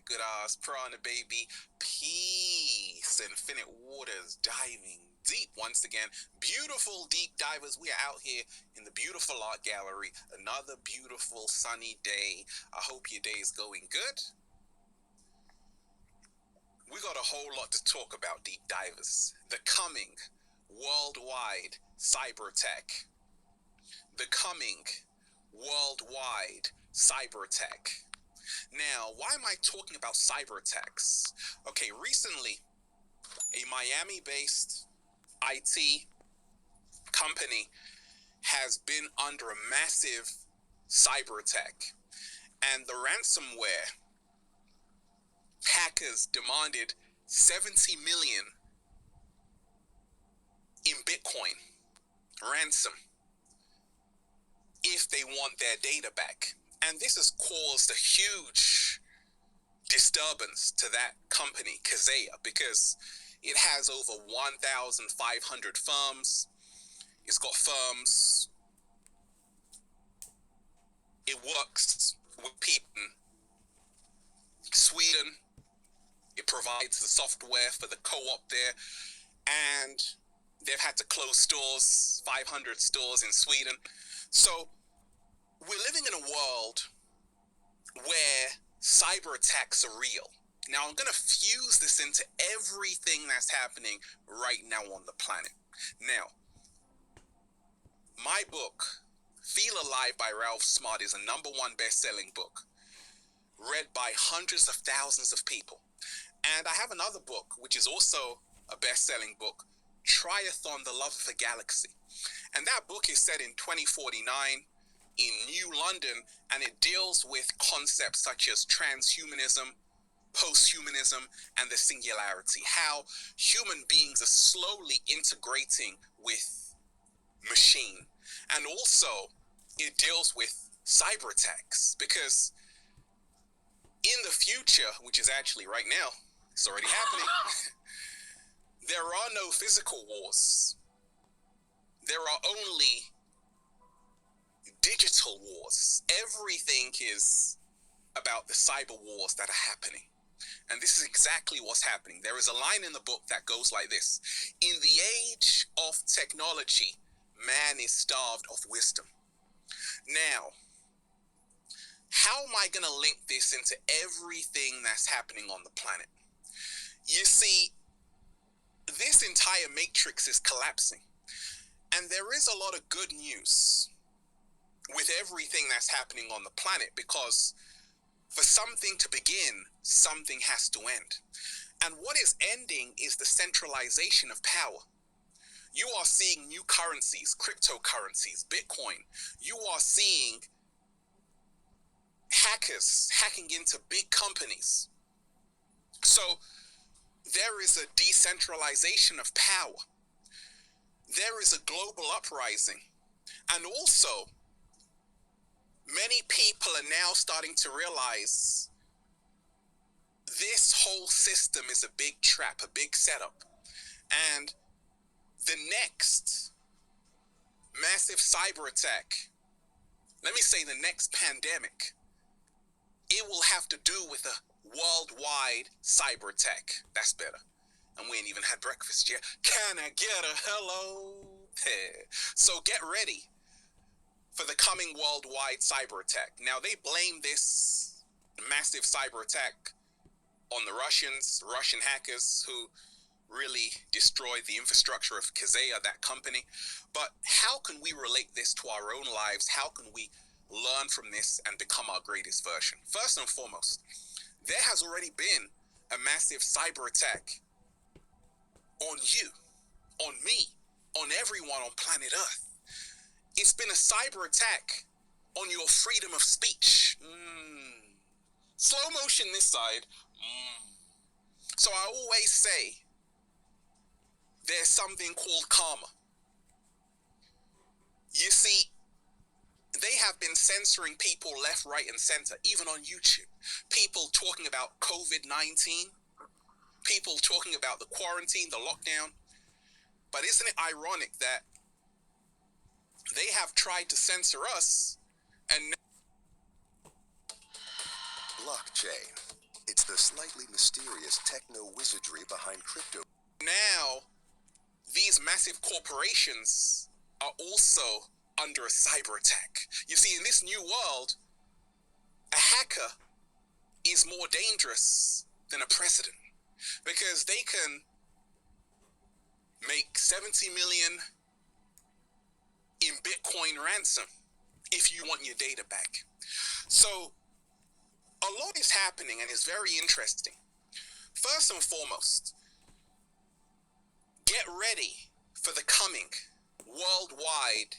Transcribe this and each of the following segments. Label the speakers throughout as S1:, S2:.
S1: good ass Prana baby. Peace. Infinite waters diving deep once again. Beautiful deep divers. We are out here in the beautiful art gallery. Another beautiful sunny day. I hope your day is going good. We got a whole lot to talk about, deep divers. The coming worldwide cyber tech. The coming worldwide cyber tech. Now, why am I talking about cyber attacks? Okay, recently, a Miami-based IT company has been under a massive cyber attack, and the ransomware hackers demanded 70 million in Bitcoin ransom if they want their data back. And this has caused a huge disturbance to that company, Kaseya, because it has over 1,500 firms. It's got firms. It works with people in Sweden. It provides the software for the co-op there. And they've had to close stores, 500 stores in Sweden. So we're living in a world where cyber attacks are real. Now, I'm going to fuse this into everything that's happening right now on the planet. Now, my book, Feel Alive by Ralph Smart, is a #1 best-selling book, read by hundreds of thousands of people. And I have another book, which is also a best-selling book, Triathlon, The Love of a Galaxy. And that book is set in 2049 in New London, and it deals with concepts such as transhumanism, posthumanism, and the singularity, how human beings are slowly integrating with machine. And also, it deals with cyber attacks, because in the future, which is actually right now, it's already happening, there are no physical wars. There are only digital wars. Everything is about the cyber wars that are happening. And this is exactly what's happening. There is a line in the book that goes like this: in the age of technology, man is starved of wisdom. Now, how am I going to link this into everything that's happening on the planet? You see, this entire matrix is collapsing. And there is a lot of good news with everything that's happening on the planet, because for something to begin, something has to end. And what is ending is the centralization of power. You are seeing new currencies, cryptocurrencies, Bitcoin. You are seeing hackers hacking into big companies. So there is a decentralization of power. There is a global uprising. And also, many people are now starting to realize this whole system is a big trap, a big setup. And the next massive cyber attack, let me say the next pandemic, it will have to do with a worldwide cyber attack. That's better. And we ain't even had breakfast yet. Can I get a hello? So get ready for the coming worldwide cyber attack. Now, they blame this massive cyber attack on the Russian hackers who really destroyed the infrastructure of Kaseya, that company. But how can we relate this to our own lives? How can we learn from this and become our greatest version? First and foremost, there has already been a massive cyber attack on you, on me, on everyone on planet Earth. It's been a cyber attack on your freedom of speech. Slow motion this side. So I always say, there's something called karma. You see, they have been censoring people left, right, and center, even on YouTube. People talking about COVID-19, people talking about the quarantine, the lockdown. But isn't it ironic that they have tried to censor us, and
S2: Blockchain. It's The slightly mysterious techno-wizardry behind crypto.
S1: Now, these massive corporations are also under a cyber attack. You see, in this new world, a hacker is more dangerous than a president because they can make 70 million in Bitcoin ransom if you want your data back. So a lot is happening and it's very interesting. First and foremost, get ready for the coming worldwide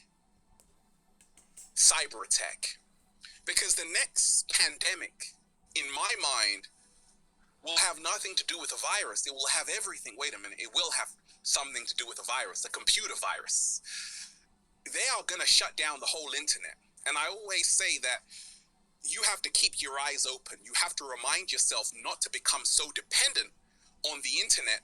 S1: cyber attack, because the next pandemic, in my mind, will have nothing to do with a virus. It will have everything. Wait a minute. It will have something to do with a virus, a computer virus. They are going to shut down the whole internet. And I always say that you have to keep your eyes open. You have to remind yourself not to become so dependent on the internet,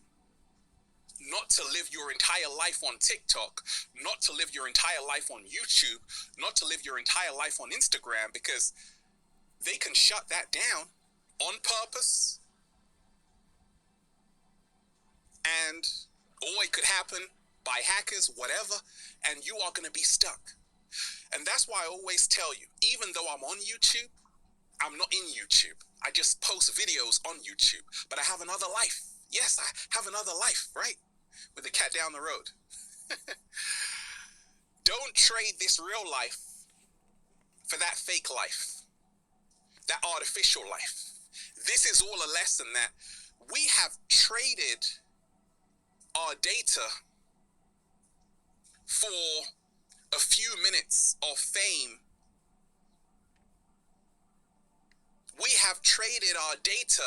S1: not to live your entire life on TikTok, not to live your entire life on YouTube, not to live your entire life on Instagram, because they can shut that down on purpose. And or it could happen by hackers, whatever, and you are going to be stuck. And that's why I always tell you, even though I'm on YouTube, I'm not in YouTube. I just post videos on YouTube, but I have another life. Yes, I have another life, right? With the cat down the road. Don't trade this real life for that fake life, that artificial life. This is all a lesson that we have traded our data for a few minutes of fame. We have traded our data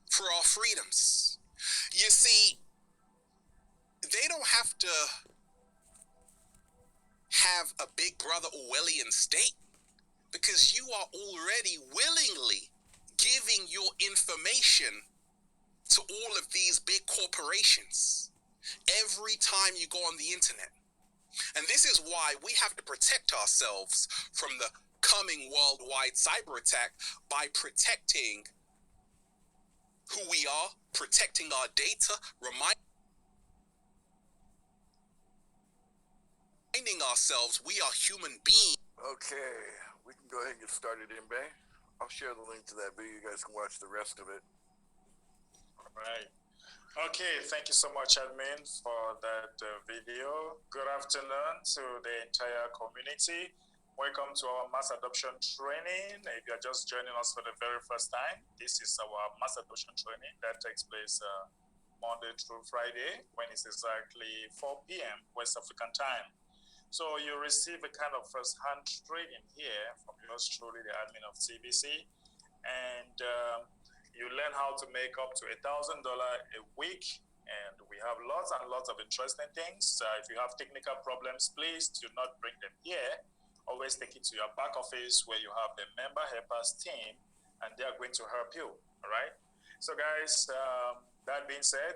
S1: for our freedoms. You see, they don't have to have a big brother Orwellian state, because you are already willingly giving your information to all of these big corporations every time you go on the internet. And this is why we have to protect ourselves from the coming worldwide cyber attack by protecting who we are, protecting our data, reminding ourselves we are human beings.
S3: Okay, we can go ahead and get started, Mbe. I'll share the link to that video. You guys can watch the rest of it.
S4: All right. Okay, thank you so much, admin, for that video. Good afternoon to the entire community. Welcome to our mass adoption training. If you're just joining us for the very first time, this is our mass adoption training that takes place Monday through Friday when it's exactly 4 p.m. West African time. So you receive a kind of first-hand training here from yours truly, the admin of CBC, and you learn how to make up to $1,000 a week, and we have lots and lots of interesting things. If you have technical problems, please do not bring them here. Always take it to your back office where you have the member helpers team, and they are going to help you, all right? So guys, that being said,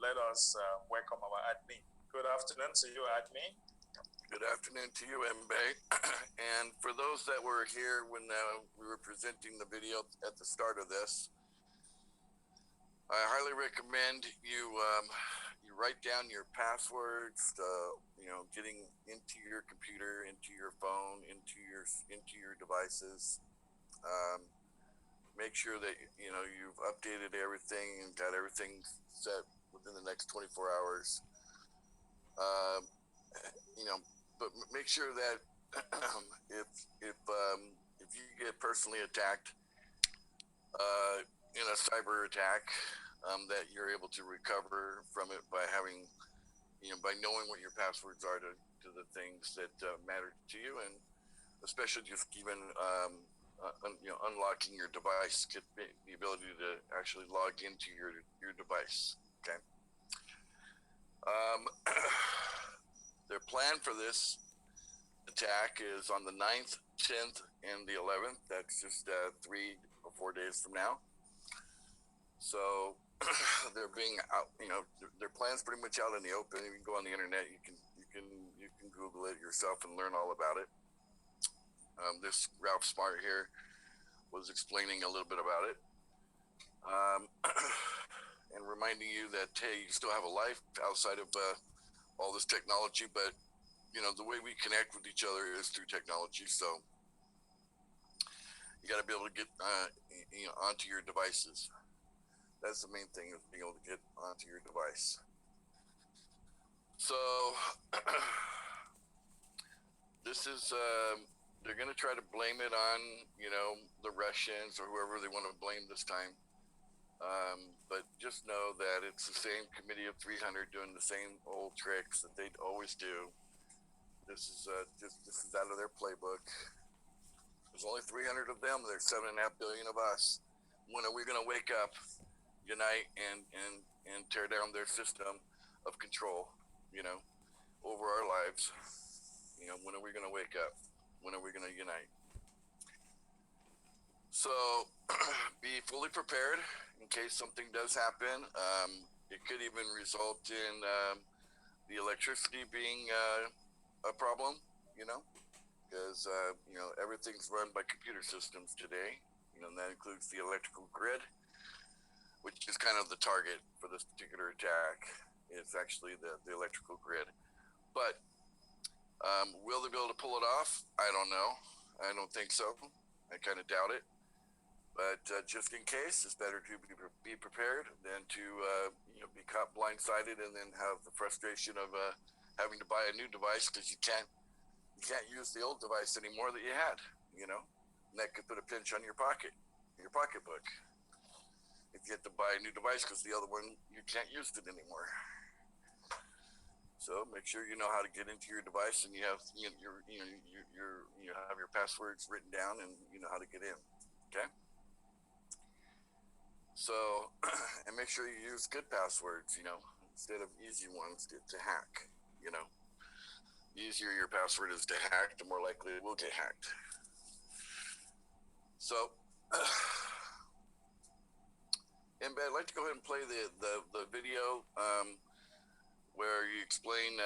S4: let us welcome our admin. Good afternoon to you, admin.
S3: Good afternoon to you, Mbe. And for those that were here when we were presenting the video at the start of this, I highly recommend you you write down your passwords, getting into your computer, into your phone, into your devices. Make sure that you've updated everything and got everything set within the next 24 hours. But make sure that if you get personally attacked in a cyber attack, that you're able to recover from it by having, by knowing what your passwords are to the things that matter to you, and especially just even unlocking your device, get the ability to actually log into your device. Okay. Their plan for this attack is on the 9th, 10th, and the 11th. That's just 3 or 4 days from now. So they're being out. Their plan's pretty much out in the open. You can go on the internet. You can Google it yourself and learn all about it. This Ralph Smart here was explaining a little bit about it. and reminding you that, hey, you still have a life outside of all this technology, but you know, the way we connect with each other is through technology. So you got to be able to get onto your devices. That's the main thing, is being able to get onto your device. So this is they're going to try to blame it on, you know, the Russians or whoever they want to blame this time. But just know that it's the same committee of 300 doing the same old tricks that they always do. This is out of their playbook. There's only 300 of them. There's 7.5 billion of us. When are we going to wake up, unite, and tear down their system of control, you know, over our lives? You know, when are we going to wake up? When are we going to unite? So be fully prepared in case something does happen. It could even result in the electricity being a problem, you know, because, you know, everything's run by computer systems today, you know, and that includes the electrical grid, which is kind of the target for this particular attack. It's actually the electrical grid. But will they be able to pull it off? I don't know. I don't think so. I kind of doubt it. But just in case, it's better to be prepared than to you know, be caught blindsided and then have the frustration of having to buy a new device because you can't use the old device anymore that you had. You know, and that could put a pinch on your pocketbook. If you have to buy a new device because the other one, you can't use it anymore. So make sure you know how to get into your device and you have you have your passwords written down and you know how to get in. Okay. So, and make sure you use good passwords, you know, instead of easy ones to hack, you know. The easier your password is to hack, the more likely it will get hacked. So, I'd like to go ahead and play the video where you explain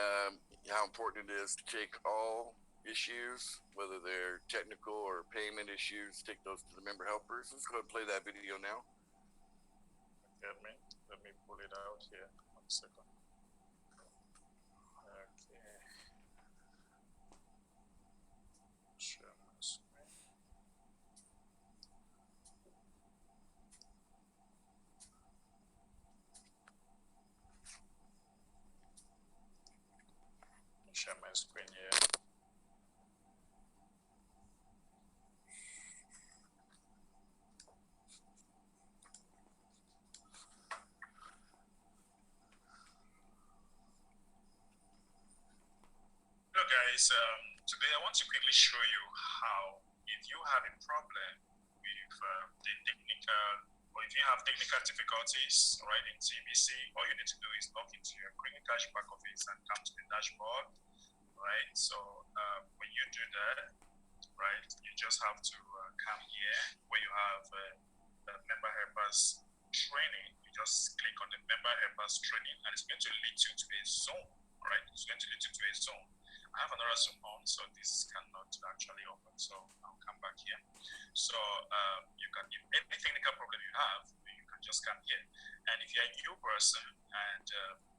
S3: how important it is to take all issues, whether they're technical or payment issues, take those to the member helpers. Let's go ahead and play that video now.
S4: Let me pull it out here. 1 second. Okay. Share my screen. Share my screen here. Hello guys, today I want to quickly show you how, if you have a problem with the technical, or if you have technical difficulties, right, in TBC, all you need to do is log into your CliniCash back office and come to the dashboard, right? So when you do that, right, you just have to come here where you have the member helpers training. You just click on the member helpers training and it's going to lead you to a zone, right? It's going to lead you to a zone. I have another Zoom on, so this cannot actually open. So I'll come back here. So you can, if any technical problem you have, you can just come here. And if you're a new person and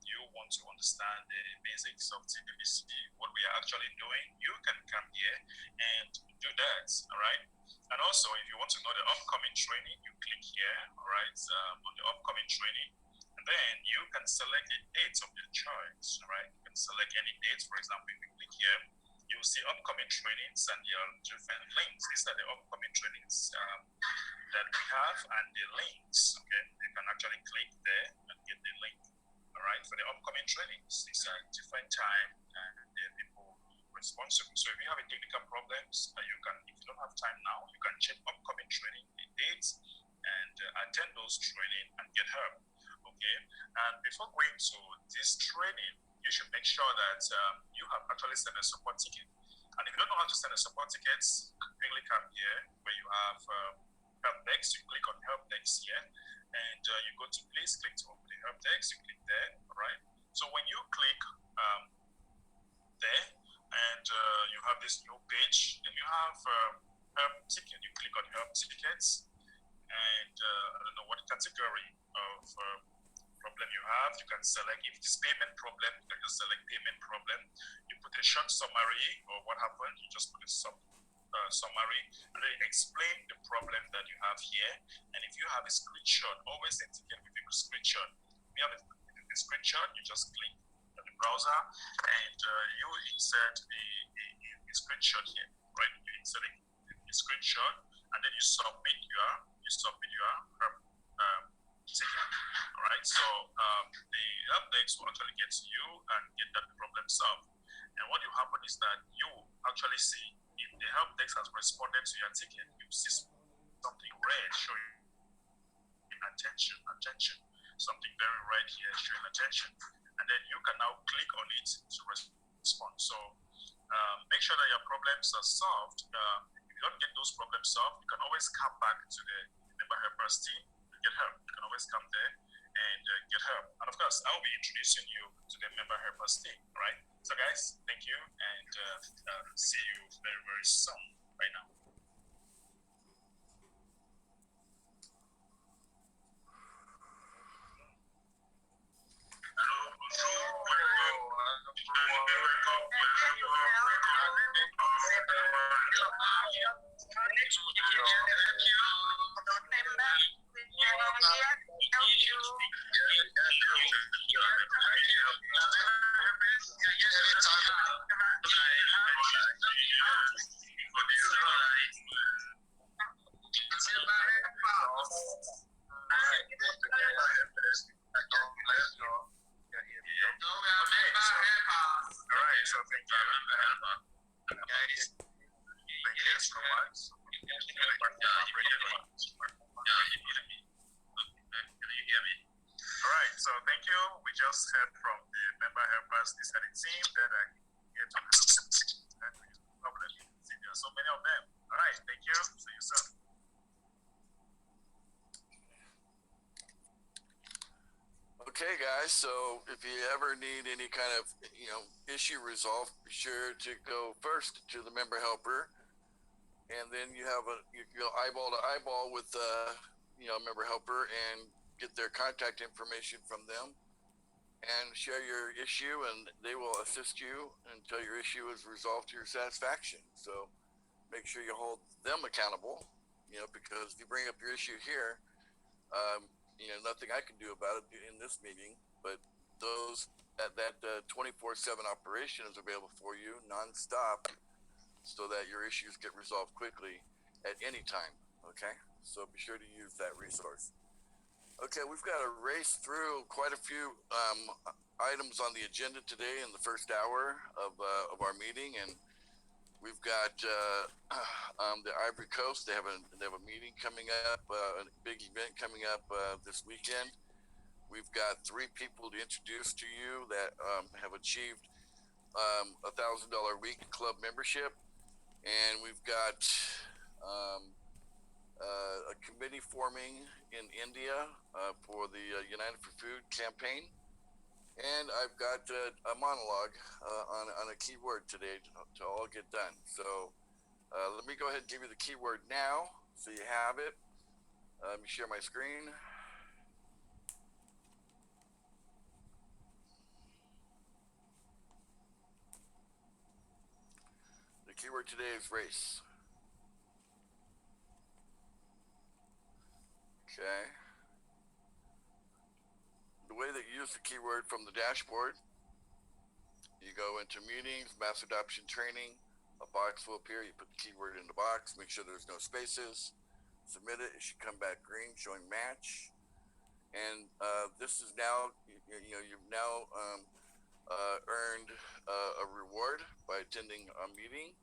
S4: you want to understand the basics of TBC, what we are actually doing, you can come here and do that, all right? And also, if you want to know the upcoming training, you click here, all right, on the upcoming training. Then you can select a date of your choice, right? You can select any date. For example, if you click here, you'll see upcoming trainings and there are different links. These are the upcoming trainings that we have and the links, okay? You can actually click there and get the link, all right? For the upcoming trainings, these are different time and there are people responsible. So if you have a technical problems, you can, if you don't have time now, you can check upcoming training, the dates, and attend those training and get help. Okay, and before going to this training, you should make sure that you have actually sent a support ticket. And if you don't know how to send a support ticket, quickly come here where you have help desk. You click on help desk here, and you go to please click to open the help desk. You click there, all right? So when you click there, and you have this new page, then you have help ticket. You click on help tickets. and I don't know what category of problem you have. You can select, if it's payment problem, you can just select payment problem. You put a short summary or what happened, you just put a summary, and then explain the problem that you have here. And if you have a screenshot, always indicate with a screenshot. If you have a screenshot, you just click on the browser and you insert a screenshot here, right? You insert a screenshot and then you submit your ticket. All right, so the help desk will actually get to you and get that problem solved. And what will happen is that you actually see if the help desk has responded to your ticket, you see something red showing attention, something very red here showing attention, and then you can now click on it to respond. So make sure that your problems are solved. If you don't get those problems solved, you can always come back to the member helpers team and get help. You can always come there and get help. And of course, I'll be introducing you to the member helpers team. All right. So guys, thank you, and see you very, very soon. Right now. So thank you. We just heard from the member helpers deciding team that I get to problem. See, there are so many of them. All right, thank you. See you soon.
S3: Okay, guys. So if you ever need any kind of issue resolved, be sure to go first to the member helper, and then you'll eyeball to eyeball with member helper and get their contact information from them and share your issue, and they will assist you until your issue is resolved to your satisfaction. So make sure you hold them accountable, because if you bring up your issue here, nothing I can do about it in this meeting, but that 24/7 operation is available for you nonstop, so that your issues get resolved quickly at any time. Okay, so be sure to use that resource. Okay, we've got to race through quite a few items on the agenda today in the first hour of our meeting, and we've got the Ivory Coast. They have a meeting coming up, a big event coming up this weekend. We've got 3 people to introduce to you that have achieved $1,000 week club membership, and we've got a committee forming in India for the United for Food campaign, and I've got a monologue on a keyword today to all get done. So let me go ahead and give you the keyword now, so you have it. Let me share my screen. The keyword today is race. Okay. The way that you use the keyword from the dashboard, you go into meetings, mass adoption training, a box will appear, you put the keyword in the box, make sure there's no spaces, submit it, it should come back green showing match. And this is now, you've now earned a reward by attending a meeting.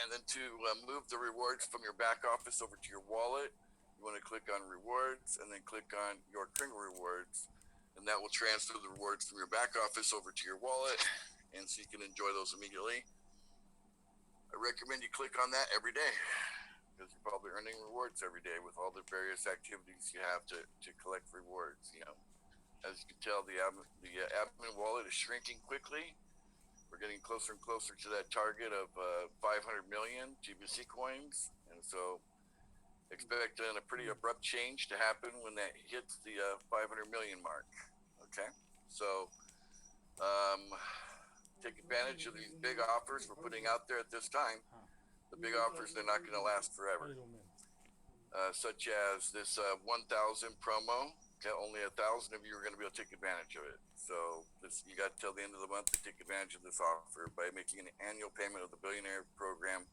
S3: And then to move the rewards from your back office over to your wallet, you want to click on rewards and then click on your Kringle rewards, and that will transfer the rewards from your back office over to your wallet, and so you can enjoy those immediately. I recommend you click on that every day, because you're probably earning rewards every day with all the various activities you have to collect rewards. As you can tell, the admin wallet is shrinking quickly. We're getting closer and closer to that target of 500 million GBC coins, and so expect a pretty abrupt change to happen when that hits the 500 million mark. Okay, so take advantage of these big offers we're putting out there at this time. The big offers, they're not going to last forever. Such as this 1,000 promo. Okay, only 1,000 of you are going to be able to take advantage of it. So you got till the end of the month to take advantage of this offer by making an annual payment of the Billionaire Program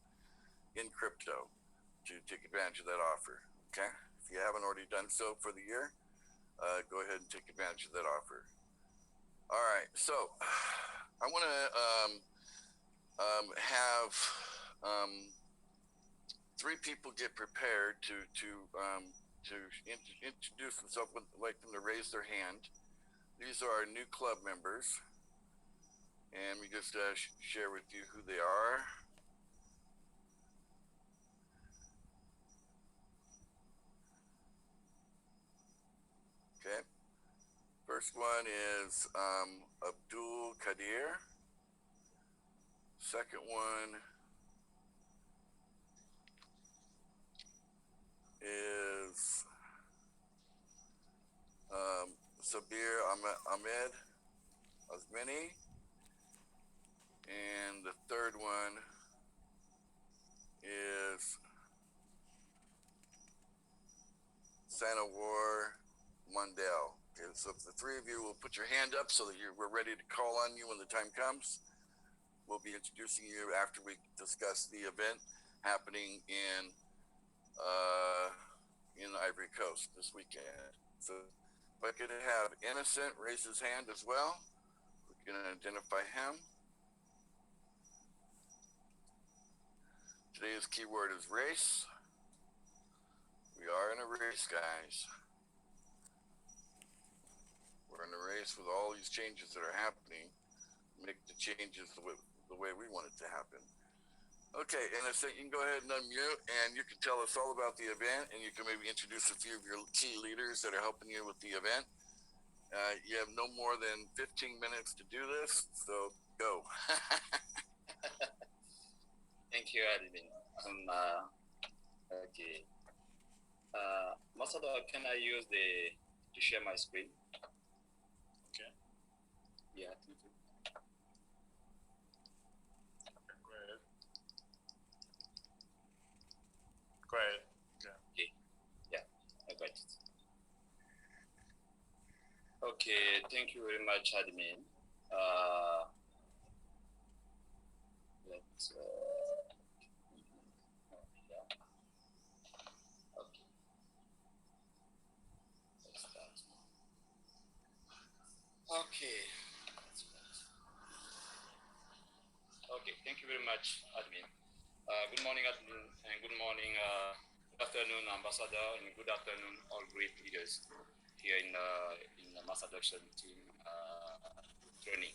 S3: in crypto to take advantage of that offer. Okay, if you haven't already done so for the year, go ahead and take advantage of that offer. All right, so I want to have 3 people get prepared to introduce themselves. I'd like them to raise their hand. These are our new club members, and we just share with you who they are. Okay. First one is Abdul Kadir. Second one is Sabir Ahmed Azmini. And the third one is Sanawar Mondale. Okay, so if the 3 of you will put your hand up so that we're ready to call on you when the time comes. We'll be introducing you after we discuss the event happening in Ivory Coast this weekend. So if I could have Innocent raise his hand as well, we can identify him. Today's keyword is race. We are in a race, guys. We're in a race with all these changes that are happening. Make the changes the way we want it to happen. Okay, Innocent, you can go ahead and unmute, and you can tell us all about the event, and you can maybe introduce a few of your key leaders that are helping you with the event. You have no more than 15 minutes to do this, so go.
S5: Thank you, admin. Okay. Masada, can I use to share my screen?
S4: Okay.
S5: Yeah, thank you.
S4: Go ahead. Go ahead.
S5: Okay. Yeah, I got it. Okay, thank you very much, admin. Let's yeah. Okay. Let's start. Okay. Okay, thank you very much, admin. Good morning, admin, and good morning, good afternoon, ambassador, and good afternoon, all great leaders here in the mass adoption team training.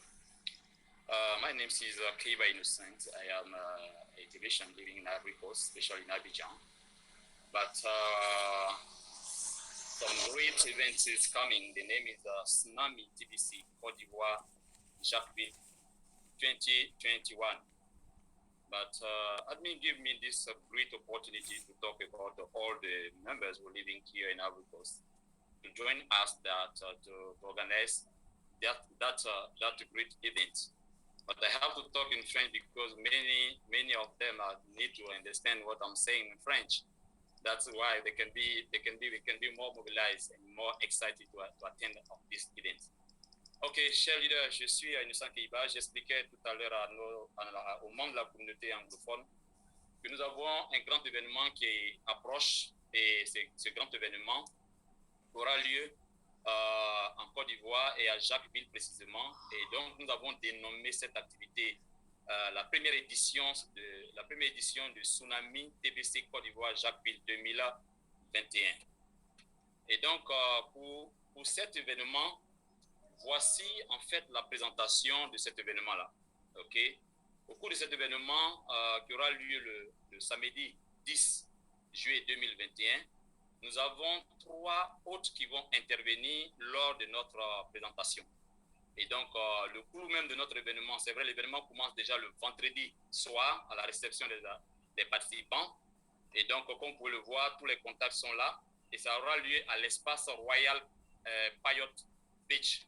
S5: My name is Keiba Innocent. I am a technician living in Ivory Coast, especially in Abidjan. But some great events is coming. The name is Tsunami TBC Côte d'Ivoire Jacquesville 2021. But admin give me this great opportunity to talk about all the members who are living here in Ivory Coast to join us to organize that great event. But I have to talk in French because many of them need to understand what I'm saying in French. That's why we can be more mobilized and more excited to attend this event. Ok, chers leaders, je suis Innocent Keiba. J'expliquais tout à l'heure aux membres de la communauté anglophone que nous avons un grand événement qui approche et ce grand événement aura lieu en Côte d'Ivoire et à Jacquesville précisément. Et donc nous avons dénommé cette activité la première édition de Tsunami TBC Côte d'Ivoire Jacquesville 2021. Et donc pour cet événement, voici en fait la présentation de cet événement-là. Okay? Au cours de cet événement qui aura lieu le samedi 10 juillet 2021, nous avons 3 hôtes qui vont intervenir lors de notre présentation. Et donc, le clou même de notre événement, c'est vrai, l'événement commence déjà le vendredi soir à la réception des participants. Et donc, comme vous pouvez le voir, tous les contacts sont là. Et ça aura lieu à l'espace Royal Payot Beach.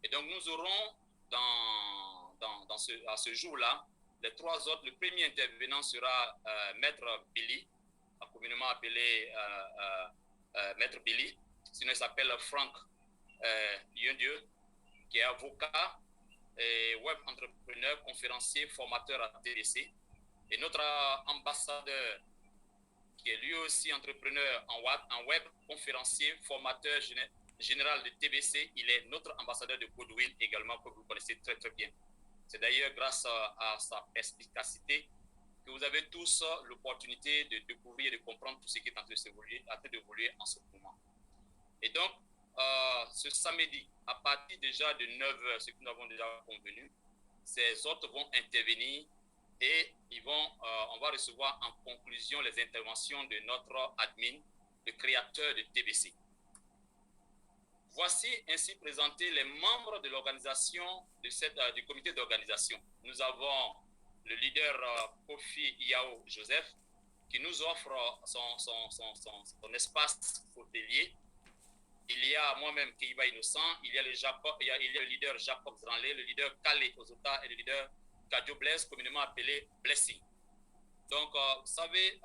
S5: Et donc, nous aurons à ce jour-là, les trois autres. Le premier intervenant sera Maître Billy, communément appelé Maître Billy. Sinon, il s'appelle Frank Dieu, qui est avocat et web entrepreneur, conférencier, formateur à TBC. Et notre ambassadeur, qui est lui aussi entrepreneur en web, conférencier, formateur général de TBC, il est notre ambassadeur de Goodwill également, que vous connaissez très très bien. C'est d'ailleurs grâce à sa perspicacité que vous avez tous l'opportunité de découvrir et de comprendre tout ce qui est en train d'évoluer en ce moment. Et donc, ce samedi, à partir déjà de 9h, ce que nous avons déjà convenu, ces autres vont intervenir et on va recevoir en conclusion les interventions de notre admin, le créateur de TBC. Voici ainsi présentés les membres de l'organisation, du comité d'organisation. Nous avons le leader Kofi Yao Joseph, qui nous offre son espace hôtelier. Il y a moi-même Kiba Innocent, il y a le leader Jacob Zranlé, le leader Kale Ozota et le leader Kadjo Blaise, communément appelé Blessing. Donc, vous savez,